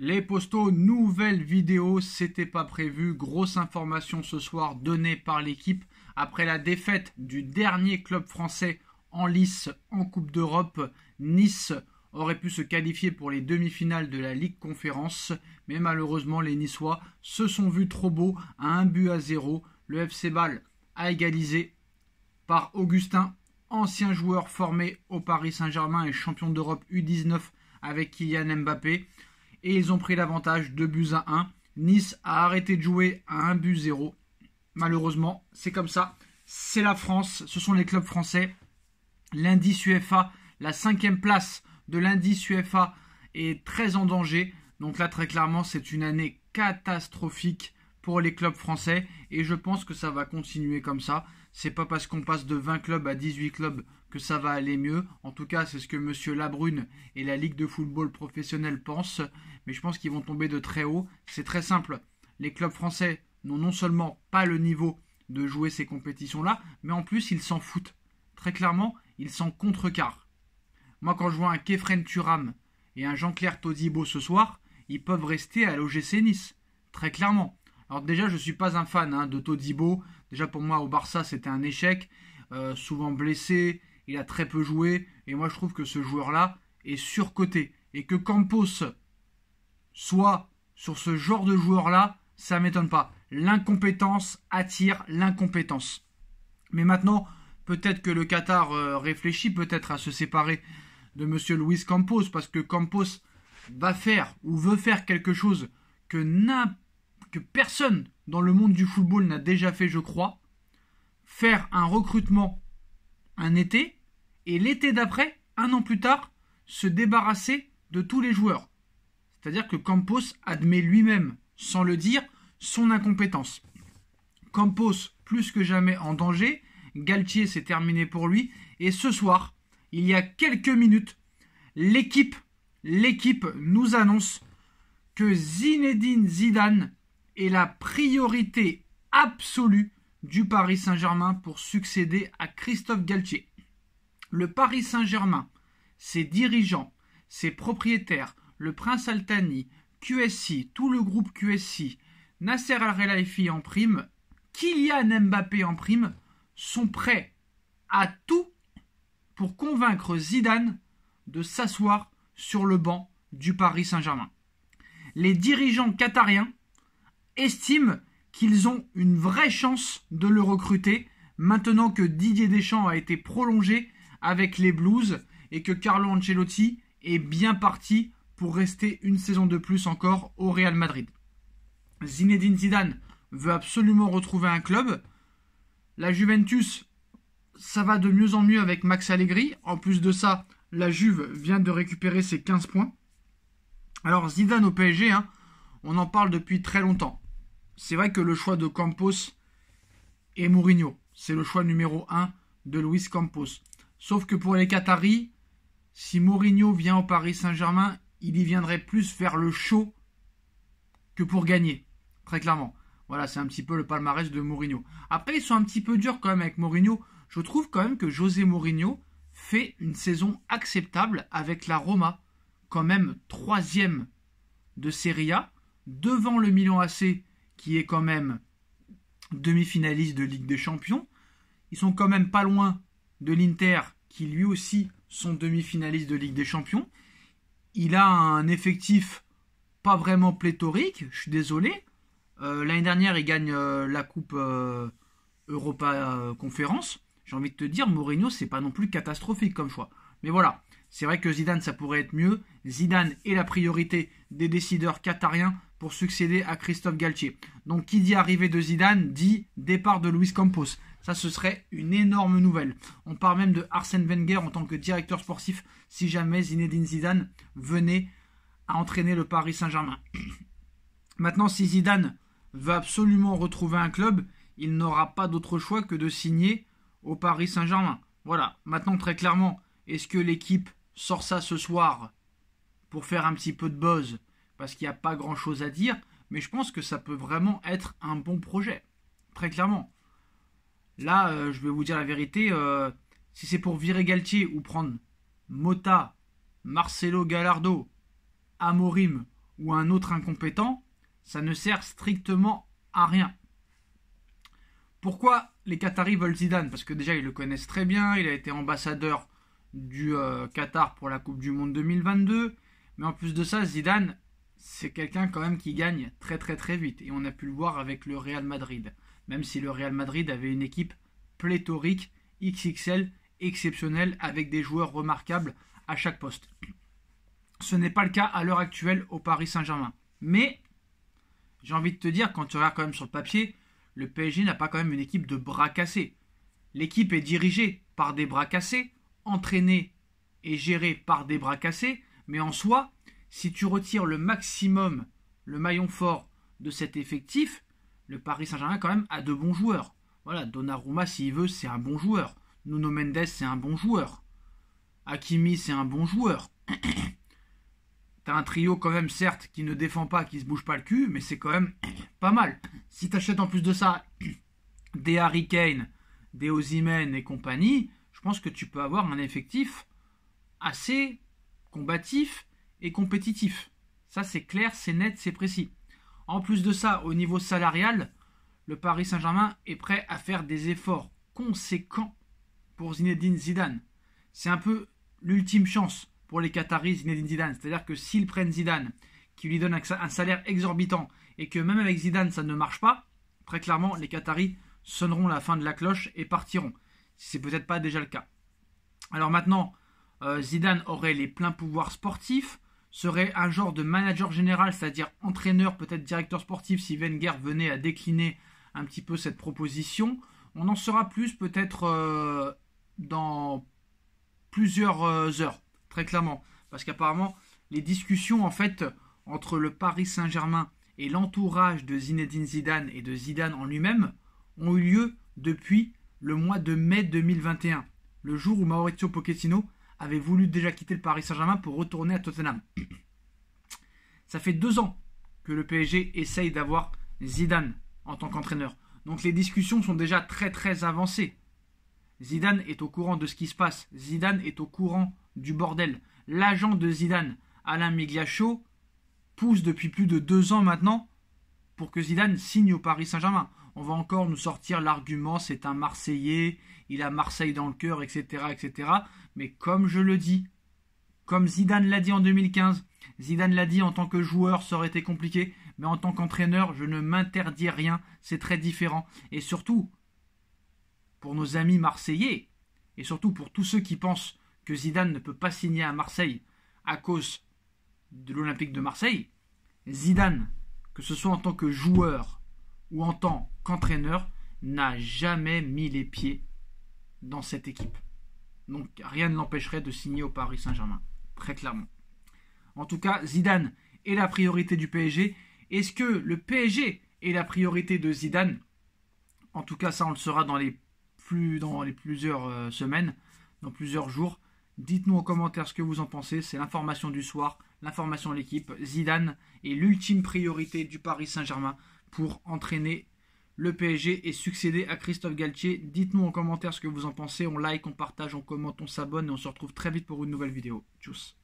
Les Postos, nouvelle vidéo, c'était pas prévu. Grosse information ce soir donnée par l'équipe après la défaite du dernier club français en lice en Coupe d'Europe. Nice aurait pu se qualifier pour les demi-finales de la Ligue Conférence, mais malheureusement les Niçois se sont vus trop beaux à 1-0. Le FC Bâle a égalisé par Augustin, ancien joueur formé au Paris Saint-Germain et champion d'Europe U19 avec Kylian Mbappé. Et ils ont pris l'avantage 2-1. Nice a arrêté de jouer à 1-0. Malheureusement, c'est comme ça. C'est la France, ce sont les clubs français. L'indice UEFA, la 5e place de l'indice UEFA est très en danger. Donc là, très clairement, c'est une année catastrophique pour les clubs français. Et je pense que ça va continuer comme ça. C'est pas parce qu'on passe de 20 clubs à 18 clubs que ça va aller mieux. En tout cas, c'est ce que M. Labrune et la Ligue de football professionnel pensent. Mais je pense qu'ils vont tomber de très haut. C'est très simple. Les clubs français n'ont non seulement pas le niveau de jouer ces compétitions-là, mais en plus, ils s'en foutent. Très clairement, ils s'en contrecarrent. Moi, quand je vois un Kefren Turam et un Jean-Claire Todibo ce soir, ils peuvent rester à l'OGC Nice. Très clairement. Alors déjà, je ne suis pas un fan de Todibo. Déjà, pour moi, au Barça, c'était un échec. Souvent blessé, il a très peu joué. Et moi, je trouve que ce joueur-là est surcoté. Et que Campos soit sur ce genre de joueur-là, ça ne m'étonne pas. L'incompétence attire l'incompétence. Mais maintenant, peut-être que le Qatar réfléchit peut-être à se séparer de M. Luis Campos. Parce que Campos va faire ou veut faire quelque chose que personne dans le monde du football n'a déjà fait, je crois. Faire un recrutement un été et l'été d'après, un an plus tard, se débarrasser de tous les joueurs. C'est-à-dire que Campos admet lui-même, sans le dire, son incompétence. Campos, plus que jamais en danger. Galtier, c'est terminé pour lui. Et ce soir, il y a quelques minutes, l'équipe nous annonce que Zinedine Zidane est la priorité absolue du Paris Saint-Germain pour succéder à Christophe Galtier. Le Paris Saint-Germain, ses dirigeants, ses propriétaires, le Prince Al Thani, QSI, tout le groupe QSI, Nasser Al-Khelaifi en prime, Kylian Mbappé en prime, sont prêts à tout pour convaincre Zidane de s'asseoir sur le banc du Paris Saint-Germain. Les dirigeants qatariens estiment qu'ils ont une vraie chance de le recruter maintenant que Didier Deschamps a été prolongé avec les Blues et que Carlo Ancelotti est bien parti pour rester une saison de plus encore au Real Madrid. Zinedine Zidane veut absolument retrouver un club. La Juventus, ça va de mieux en mieux avec Max Allegri. En plus de ça, la Juve vient de récupérer ses 15 points. Alors Zidane au PSG, on en parle depuis très longtemps. C'est vrai que le choix de Campos et Mourinho, c'est le choix numéro 1 de Luis Campos. Sauf que pour les Qataris, si Mourinho vient au Paris Saint-Germain, il y viendrait plus faire le show que pour gagner. Très clairement. Voilà, c'est un petit peu le palmarès de Mourinho. Après, ils sont un petit peu durs quand même avec Mourinho. Je trouve quand même que José Mourinho fait une saison acceptable avec la Roma. Quand même 3e de Serie A, devant le Milan AC, qui est quand même demi-finaliste de Ligue des Champions. Ils sont quand même pas loin de l'Inter, qui lui aussi sont demi-finalistes de Ligue des Champions. Il a un effectif pas vraiment pléthorique, je suis désolé. L'année dernière, il gagne la Coupe Europa Conférence. J'ai envie de te dire, Mourinho, c'est pas non plus catastrophique comme choix. Mais voilà, c'est vrai que Zidane, ça pourrait être mieux. Zidane est la priorité des décideurs qatariens pour succéder à Christophe Galtier. Donc, qui dit arrivée de Zidane, dit départ de Luis Campos. Ça, ce serait une énorme nouvelle. On parle même de Arsène Wenger en tant que directeur sportif si jamais Zinedine Zidane venait à entraîner le Paris Saint-Germain. Maintenant, si Zidane veut absolument retrouver un club, il n'aura pas d'autre choix que de signer au Paris Saint-Germain. Voilà. Maintenant, très clairement, est-ce que l'équipe sort ça ce soir pour faire un petit peu de buzz parce qu'il n'y a pas grand-chose à dire, mais je pense que ça peut vraiment être un bon projet. Très clairement. Là, je vais vous dire la vérité, si c'est pour virer Galtier ou prendre Mota, Marcelo Gallardo, Amorim ou un autre incompétent, ça ne sert strictement à rien. Pourquoi les Qataris veulent Zidane? Parce que déjà ils le connaissent très bien, il a été ambassadeur du Qatar pour la Coupe du Monde 2022, mais en plus de ça, Zidane, c'est quelqu'un quand même qui gagne très très très vite, et on a pu le voir avec le Real Madrid, même si le Real Madrid avait une équipe pléthorique, XXL, exceptionnelle, avec des joueurs remarquables à chaque poste. Ce n'est pas le cas à l'heure actuelle au Paris Saint-Germain. Mais, j'ai envie de te dire, quand tu regardes quand même sur le papier, le PSG n'a pas quand même une équipe de bras cassés. L'équipe est dirigée par des bras cassés, entraînée et gérée par des bras cassés, mais en soi, si tu retires le maximum, le maillon fort de cet effectif, le Paris Saint-Germain quand même a de bons joueurs. Voilà, Donnarumma, s'il veut, c'est un bon joueur. Nuno Mendes, c'est un bon joueur. Hakimi, c'est un bon joueur. T'as un trio quand même, certes, qui ne défend pas, qui se bouge pas le cul, mais c'est quand même pas mal. Si t'achètes en plus de ça des Harry Kane, des Osimhen et compagnie, je pense que tu peux avoir un effectif assez combatif et compétitif. Ça, c'est clair, c'est net, c'est précis. En plus de ça, au niveau salarial, le Paris Saint-Germain est prêt à faire des efforts conséquents pour Zinedine Zidane. C'est un peu l'ultime chance pour les Qataris, Zinedine Zidane. C'est-à-dire que s'ils prennent Zidane, qui lui donne un salaire exorbitant, et que même avec Zidane, ça ne marche pas, très clairement, les Qataris sonneront la fin de la cloche et partiront. Si c'est peut-être pas déjà le cas. Alors maintenant, Zidane aurait les pleins pouvoirs sportifs, serait un genre de manager général, c'est-à-dire entraîneur, peut-être directeur sportif, si Wenger venait à décliner un petit peu cette proposition. On en saura plus peut-être dans plusieurs heures, très clairement. Parce qu'apparemment, les discussions en fait entre le Paris Saint-Germain et l'entourage de Zinedine Zidane et de Zidane en lui-même ont eu lieu depuis le mois de mai 2021, le jour où Mauricio Pochettino avait voulu déjà quitter le Paris Saint-Germain pour retourner à Tottenham. Ça fait 2 ans que le PSG essaye d'avoir Zidane en tant qu'entraîneur. Donc les discussions sont déjà très très avancées. Zidane est au courant de ce qui se passe. Zidane est au courant du bordel. L'agent de Zidane, Alain Migliaccio, pousse depuis plus de 2 ans maintenant pour que Zidane signe au Paris Saint-Germain. On va encore nous sortir l'argument, c'est un Marseillais, il a Marseille dans le cœur, etc., etc. Mais comme je le dis, comme Zidane l'a dit en 2015, Zidane l'a dit en tant que joueur, ça aurait été compliqué, mais en tant qu'entraîneur, je ne m'interdis rien, c'est très différent. Et surtout, pour nos amis marseillais, et surtout pour tous ceux qui pensent que Zidane ne peut pas signer à Marseille à cause de l'Olympique de Marseille, Zidane, que ce soit en tant que joueur ou en tant qu'entraîneur, n'a jamais mis les pieds dans cette équipe. Donc rien ne l'empêcherait de signer au Paris Saint-Germain, très clairement. En tout cas, Zidane est la priorité du PSG. Est-ce que le PSG est la priorité de Zidane? En tout cas, ça on le saura dans les plusieurs semaines, dans plusieurs jours. Dites-nous en commentaire ce que vous en pensez. C'est l'information du soir, l'information de l'équipe. Zidane est l'ultime priorité du Paris Saint-Germain pour entraîner le PSG et succéder à Christophe Galtier. Dites-nous en commentaire ce que vous en pensez. On like, on partage, on commente, on s'abonne et on se retrouve très vite pour une nouvelle vidéo. Tchuss.